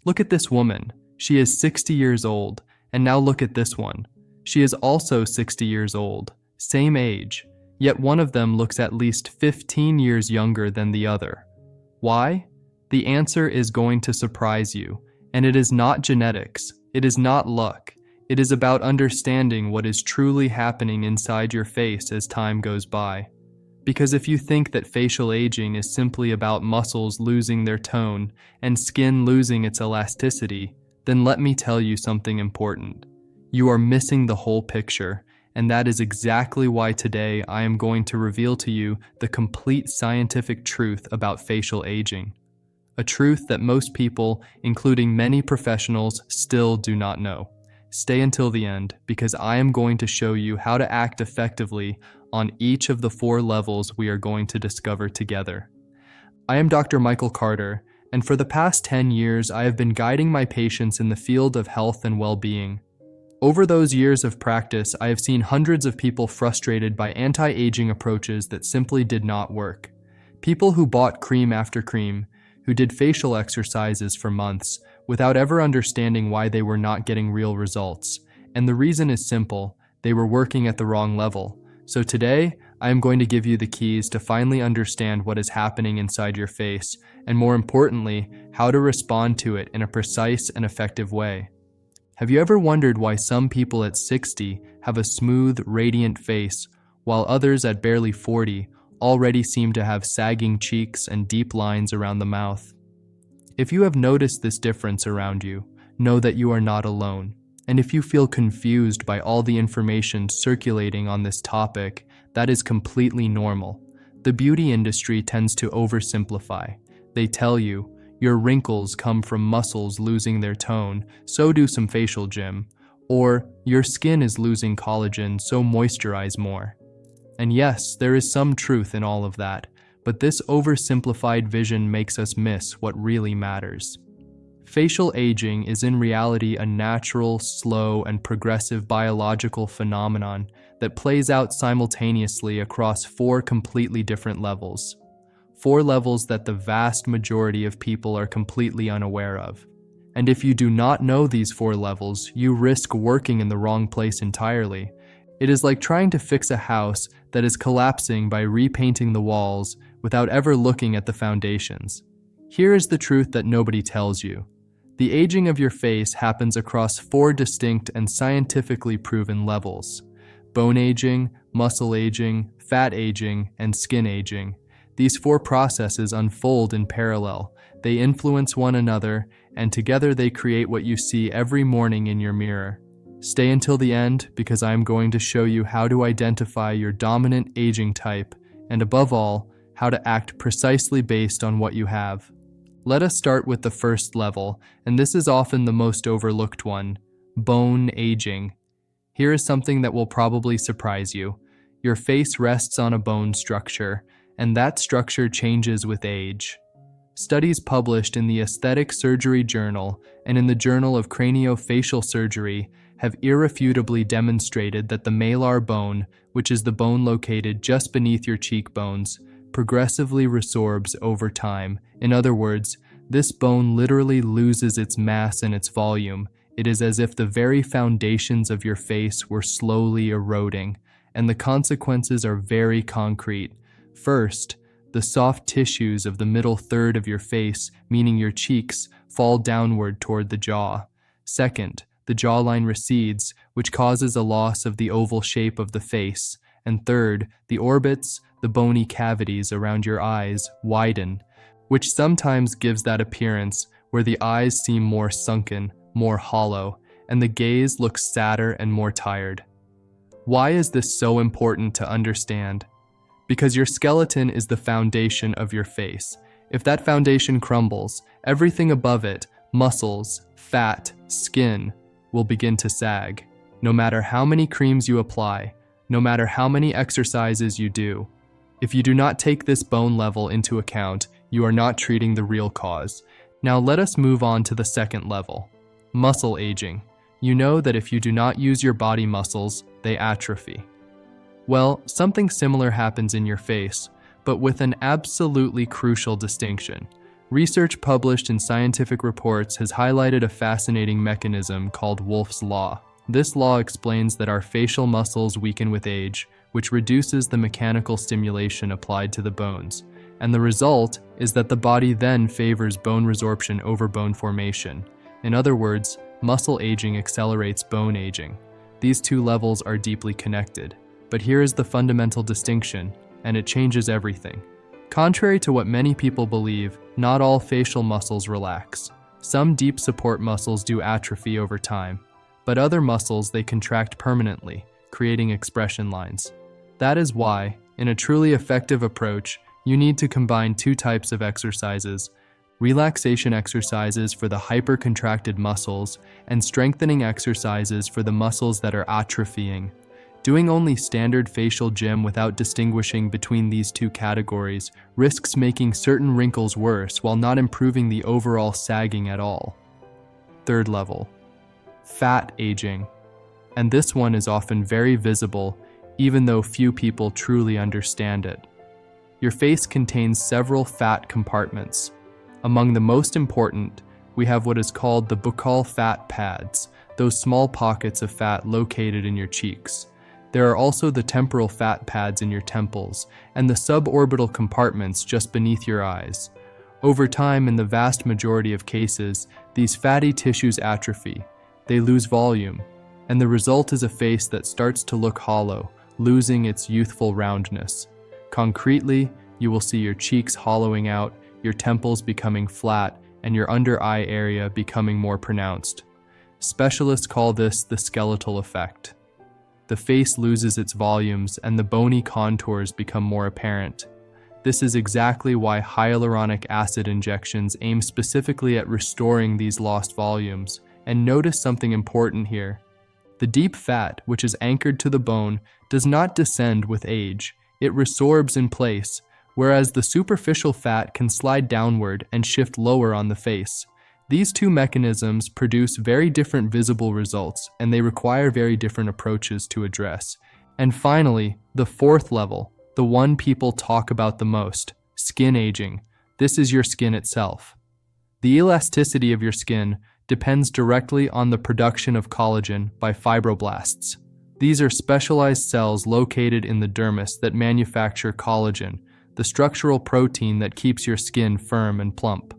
Look at this woman. She is 60 years old, and now look at this one. She is also 60 years old, same age, yet one of them looks at least 15 years younger than the other. Why? The answer is going to surprise you, and it is not genetics, it is not luck. It is about understanding what is truly happening inside your face as time goes by. Because if you think that facial aging is simply about muscles losing their tone and skin losing its elasticity, then let me tell you something important. You are missing the whole picture, and that is exactly why today I am going to reveal to you the complete scientific truth about facial aging. A truth that most people, including many professionals, still do not know. Stay until the end, because I am going to show you how to act effectively on each of the 4 levels we are going to discover together. I am Dr. Michael Carter, and for the past 10 years I have been guiding my patients in the field of health and well-being. Over those years of practice, I have seen hundreds of people frustrated by anti-aging approaches that simply did not work. People who bought cream after cream, who did facial exercises for months, without ever understanding why they were not getting real results. And the reason is simple: they were working at the wrong level. So today, I am going to give you the keys to finally understand what is happening inside your face, and more importantly, how to respond to it in a precise and effective way. Have you ever wondered why some people at 60 have a smooth, radiant face, while others at barely 40 already seem to have sagging cheeks and deep lines around the mouth? If you have noticed this difference around you, know that you are not alone. And if you feel confused by all the information circulating on this topic, that is completely normal. The beauty industry tends to oversimplify. They tell you, your wrinkles come from muscles losing their tone, so do some facial gym. Or, your skin is losing collagen, so moisturize more. And yes, there is some truth in all of that, but this oversimplified vision makes us miss what really matters. Facial aging is in reality a natural, slow, and progressive biological phenomenon that plays out simultaneously across 4 completely different levels. 4 levels that the vast majority of people are completely unaware of. And if you do not know these 4 levels, you risk working in the wrong place entirely. It is like trying to fix a house that is collapsing by repainting the walls without ever looking at the foundations. Here is the truth that nobody tells you. The aging of your face happens across 4 distinct and scientifically proven levels: bone aging, muscle aging, fat aging, and skin aging. These 4 processes unfold in parallel. They influence one another, and together they create what you see every morning in your mirror. Stay until the end, because I am going to show you how to identify your dominant aging type, and above all, how to act precisely based on what you have. Let us start with the first level, and this is often the most overlooked one: bone aging. Here is something that will probably surprise you. Your face rests on a bone structure, and that structure changes with age. Studies published in the Aesthetic Surgery Journal and in the Journal of Craniofacial Surgery have irrefutably demonstrated that the malar bone, which is the bone located just beneath your cheekbones, progressively resorbs over time. In other words, this bone literally loses its mass and its volume. It is as if the very foundations of your face were slowly eroding, and the consequences are very concrete. First, the soft tissues of the middle third of your face, meaning your cheeks, fall downward toward the jaw. Second, the jawline recedes, which causes a loss of the oval shape of the face. And third, the orbits, the bony cavities around your eyes, widen, which sometimes gives that appearance where the eyes seem more sunken, more hollow, and the gaze looks sadder and more tired. Why is this so important to understand? Because your skeleton is the foundation of your face. If that foundation crumbles, everything above it, muscles, fat, skin, will begin to sag. No matter how many creams you apply, no matter how many exercises you do. If you do not take this bone level into account, you are not treating the real cause. Now let us move on to the second level, muscle aging. You know that if you do not use your body muscles, they atrophy. Well, something similar happens in your face, but with an absolutely crucial distinction. Research published in scientific reports has highlighted a fascinating mechanism called Wolff's Law. This law explains that our facial muscles weaken with age, which reduces the mechanical stimulation applied to the bones, and the result is that the body then favors bone resorption over bone formation. In other words, muscle aging accelerates bone aging. These two levels are deeply connected. But here is the fundamental distinction, and it changes everything. Contrary to what many people believe, not all facial muscles relax. Some deep support muscles do atrophy over time, but other muscles they contract permanently, creating expression lines. That is why, in a truly effective approach, you need to combine two types of exercises: relaxation exercises for the hypercontracted muscles and strengthening exercises for the muscles that are atrophying. Doing only standard facial gym without distinguishing between these two categories risks making certain wrinkles worse while not improving the overall sagging at all. Third level, fat aging. And this one is often very visible, even though few people truly understand it. Your face contains several fat compartments. Among the most important, we have what is called the buccal fat pads, those small pockets of fat located in your cheeks. There are also the temporal fat pads in your temples and the suborbital compartments just beneath your eyes. Over time, in the vast majority of cases, these fatty tissues atrophy. They lose volume, and the result is a face that starts to look hollow, losing its youthful roundness. Concretely, you will see your cheeks hollowing out, your temples becoming flat, and your under eye area becoming more pronounced. Specialists call this the skeletal effect. The face loses its volumes and the bony contours become more apparent. This is exactly why hyaluronic acid injections aim specifically at restoring these lost volumes. And notice something important here. The deep fat, which is anchored to the bone, does not descend with age. It resorbs in place, whereas the superficial fat can slide downward and shift lower on the face. These two mechanisms produce very different visible results, and they require very different approaches to address. And finally, the fourth level, the one people talk about the most, skin aging. This is your skin itself. The elasticity of your skin depends directly on the production of collagen by fibroblasts. These are specialized cells located in the dermis that manufacture collagen, the structural protein that keeps your skin firm and plump.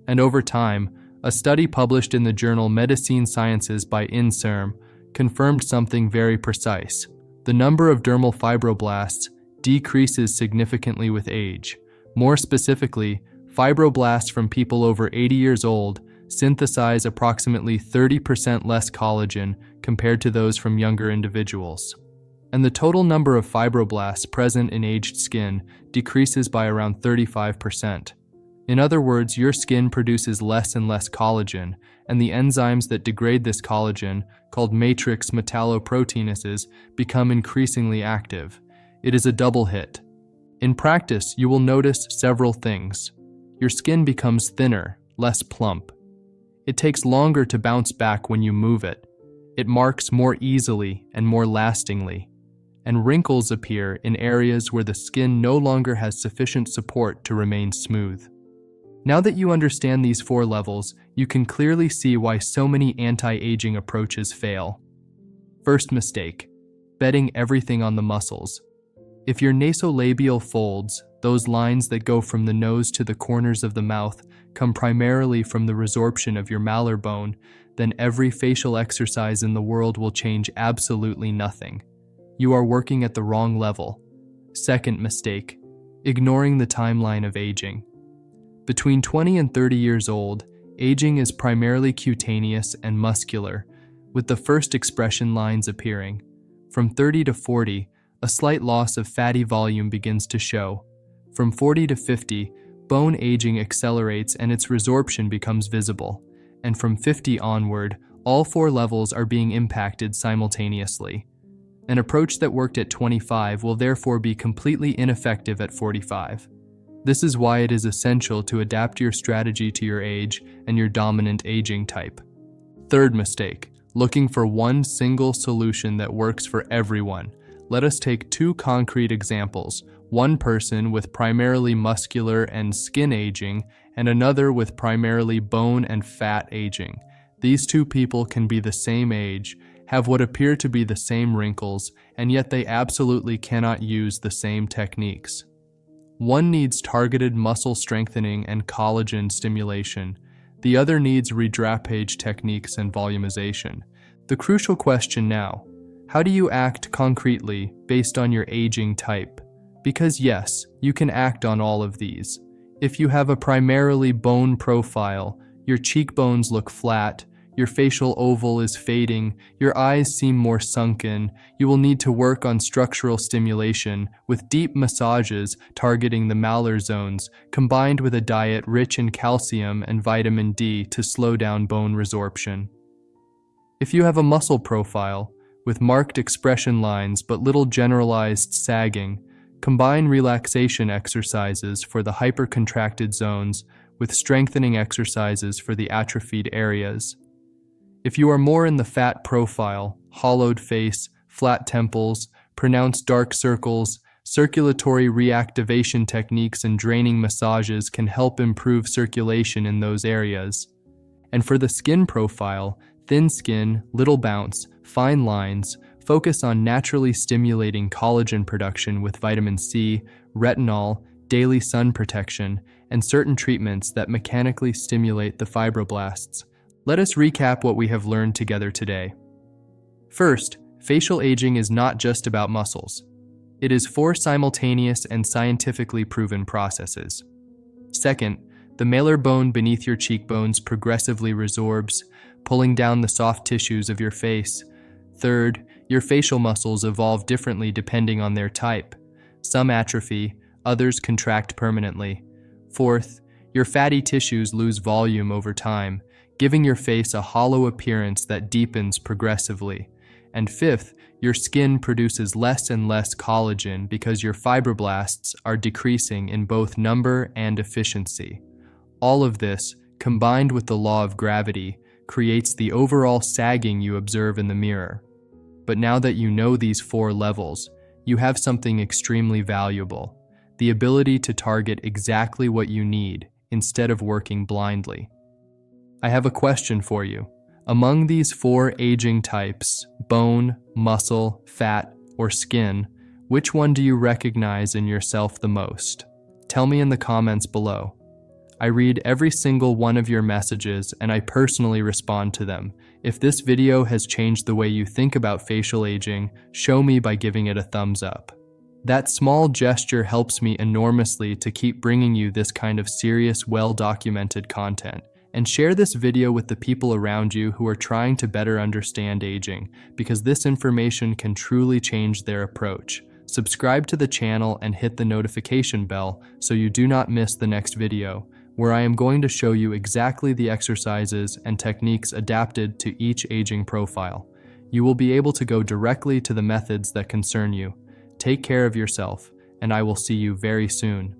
And over time, a study published in the journal Medicine Sciences by INSERM confirmed something very precise. The number of dermal fibroblasts decreases significantly with age. More specifically, fibroblasts from people over 80 years old synthesize approximately 30% less collagen compared to those from younger individuals. And the total number of fibroblasts present in aged skin decreases by around 35%. In other words, your skin produces less and less collagen, and the enzymes that degrade this collagen, called matrix metalloproteinases, become increasingly active. It is a double hit. In practice, you will notice several things. Your skin becomes thinner, less plump. It takes longer to bounce back when you move it. It marks more easily and more lastingly. And wrinkles appear in areas where the skin no longer has sufficient support to remain smooth. Now that you understand these four levels, you can clearly see why so many anti-aging approaches fail. First mistake, betting everything on the muscles. If your nasolabial folds, those lines that go from the nose to the corners of the mouth, come primarily from the resorption of your malar bone, then every facial exercise in the world will change absolutely nothing. You are working at the wrong level. Second mistake, ignoring the timeline of aging. Between 20 and 30 years old, aging is primarily cutaneous and muscular, with the first expression lines appearing. From 30 to 40, a slight loss of fatty volume begins to show. From 40 to 50, bone aging accelerates and its resorption becomes visible. And from 50 onward, all four levels are being impacted simultaneously. An approach that worked at 25 will therefore be completely ineffective at 45. This is why it is essential to adapt your strategy to your age and your dominant aging type. Third mistake, looking for one single solution that works for everyone. Let us take two concrete examples, one person with primarily muscular and skin aging, and another with primarily bone and fat aging. These two people can be the same age, have what appear to be the same wrinkles, and yet they absolutely cannot use the same techniques. One needs targeted muscle strengthening and collagen stimulation. The other needs redrapage techniques and volumization. The crucial question now: how do you act concretely based on your aging type? Because yes, you can act on all of these. If you have a primarily bone profile, your cheekbones look flat, your facial oval is fading, your eyes seem more sunken, you will need to work on structural stimulation with deep massages targeting the malar zones, combined with a diet rich in calcium and vitamin D to slow down bone resorption. If you have a muscle profile, with marked expression lines but little generalized sagging, combine relaxation exercises for the hypercontracted zones with strengthening exercises for the atrophied areas. If you are more in the fat profile, hollowed face, flat temples, pronounced dark circles, circulatory reactivation techniques and draining massages can help improve circulation in those areas. And for the skin profile, thin skin, little bounce, fine lines, focus on naturally stimulating collagen production with vitamin C, retinol, daily sun protection, and certain treatments that mechanically stimulate the fibroblasts. Let us recap what we have learned together today. First, facial aging is not just about muscles. It is 4 simultaneous and scientifically proven processes. Second, the malar bone beneath your cheekbones progressively resorbs, pulling down the soft tissues of your face. Third, your facial muscles evolve differently depending on their type. Some atrophy, others contract permanently. Fourth, your fatty tissues lose volume over time, giving your face a hollow appearance that deepens progressively. And fifth, your skin produces less and less collagen because your fibroblasts are decreasing in both number and efficiency. All of this, combined with the law of gravity, creates the overall sagging you observe in the mirror. But now that you know these 4 levels, you have something extremely valuable: the ability to target exactly what you need instead of working blindly. I have a question for you. Among these 4 aging types, bone, muscle, fat, or skin, which one do you recognize in yourself the most? Tell me in the comments below. I read every single one of your messages and I personally respond to them. If this video has changed the way you think about facial aging, show me by giving it a thumbs up. That small gesture helps me enormously to keep bringing you this kind of serious, well-documented content. And share this video with the people around you who are trying to better understand aging, because this information can truly change their approach. Subscribe to the channel and hit the notification bell so you do not miss the next video, where I am going to show you exactly the exercises and techniques adapted to each aging profile. You will be able to go directly to the methods that concern you. Take care of yourself, and I will see you very soon.